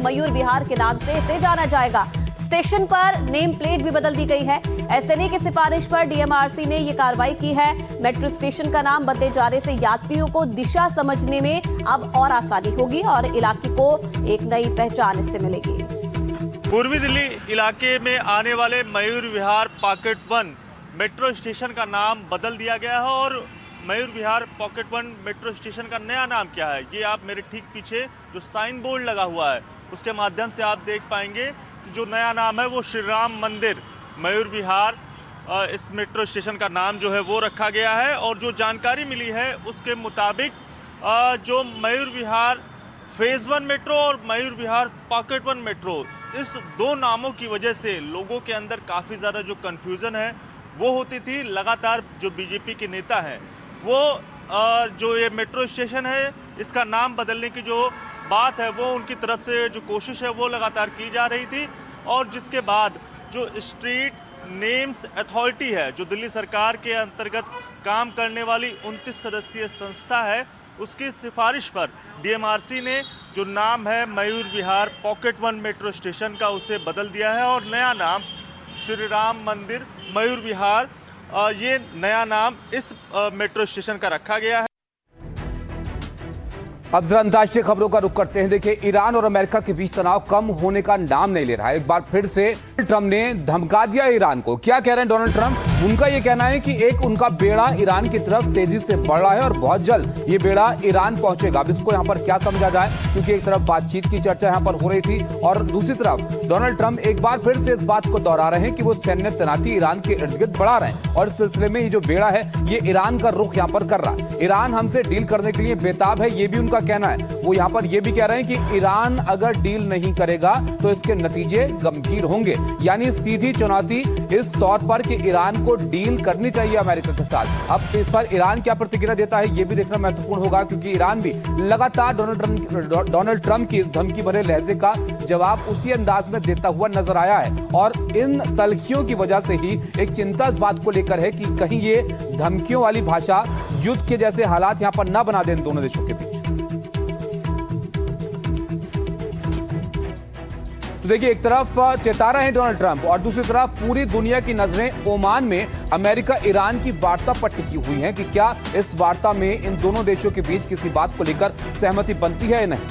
मयूर विहार के नाम से इसे जाना जाएगा। स्टेशन पर नेम प्लेट भी बदल दी गई है। एसएनए की सिफारिश पर डीएमआरसी ने ये कार्रवाई की है। मेट्रो स्टेशन का नाम बदले जाने से यात्रियों को दिशा समझने में अब और आसानी होगी और इलाके को एक नई पहचान इससे मिलेगी। पूर्वी दिल्ली इलाके में आने वाले Mayur Vihar pocket 1 metro station का नाम बदल दिया गया है और Mayur Vihar pocket 1 metro station का नया नाम क्या है, ये आप मेरे ठीक पीछे जो साइन बोर्ड लगा हुआ है उसके माध्यम से आप देख पाएंगे। जो नया नाम है वो श्री राम मंदिर मयूर विहार इस मेट्रो स्टेशन का नाम जो है वो रखा गया है। और जो जानकारी मिली है उसके मुताबिक जो मयूर विहार फेज़ 1 मेट्रो और मयूर विहार पॉकेट 1 मेट्रो, इस दो नामों की वजह से लोगों के अंदर काफ़ी ज़्यादा जो कन्फ्यूज़न है वो होती थी। लगातार जो बीजेपी के नेता हैं वो जो ये मेट्रो स्टेशन है इसका नाम बदलने की जो बात है वो उनकी तरफ से जो कोशिश है वो लगातार की जा रही थी। और जिसके बाद जो स्ट्रीट नेम्स अथॉरिटी है, जो दिल्ली सरकार के अंतर्गत काम करने वाली 29 सदस्यीय संस्था है, उसकी सिफारिश पर डीएमआरसी ने जो नाम है Mayur Vihar pocket 1 metro station का उसे बदल दिया है और नया नाम श्री राम मंदिर मयूर विहार ये नया नाम इस मेट्रो स्टेशन का रखा गया है। अब जरा अंतर्राष्ट्रीय खबरों का रुख करते हैं। देखिए, ईरान और अमेरिका के बीच तनाव कम होने का नाम नहीं ले रहा है। एक बार फिर से ट्रंप ने धमका दिया ईरान को। क्या कह रहे हैं डोनाल्ड ट्रंप? उनका यह कहना है कि एक उनका बेड़ा ईरान की तरफ तेजी से बढ़ रहा है और बहुत जल्द ये बेड़ा ईरान पहुंचेगा। अब इसको यहाँ पर क्या समझा जाए, क्योंकि एक तरफ बातचीत की चर्चा यहाँ पर हो रही थी और दूसरी तरफ डोनाल्ड ट्रंप एक बार फिर से इस बात को दोहरा रहे हैं कि वो सैन्य तैनाती ईरान के इर्द गिर्द बढ़ा रहे हैं और इस सिलसिले में ये जो बेड़ा है ये ईरान का रुख यहाँ पर कर रहा है। ईरान हमसे डील करने के लिए बेताब है, ये भी उनका कहना है। वो यहाँ पर ये भी कह रहे हैं कि ईरान अगर डील नहीं करेगा तो इसके नतीजे गंभीर होंगे। यानी सीधी चुनौती इस तौर पर कि ईरान को डील करनी चाहिए अमेरिका के साथ। अब इस पर ईरान क्या प्रतिक्रिया देता है ये भी देखना महत्वपूर्ण होगा, क्योंकि ईरान भी लगातार डोनाल्ड ट्रंप की इस धमकी भरे लहजे का जवाब उसी अंदाज में देता हुआ नजर आया है। और इन तल्खियों की वजह से ही एक चिंता इस बात को लेकर है कि कहीं ये धमकियों वाली भाषा युद्ध के जैसे हालात यहां पर न बना दें दोनों देशों के बीच। तो देखिए, एक तरफ चेता रहे हैं डोनाल्ड ट्रंप और दूसरी तरफ पूरी दुनिया की नजरें ओमान में अमेरिका ईरान की वार्ता पर टिकी हुई हैं कि क्या इस वार्ता में इन दोनों देशों के बीच किसी बात को लेकर सहमति बनती है या नहीं।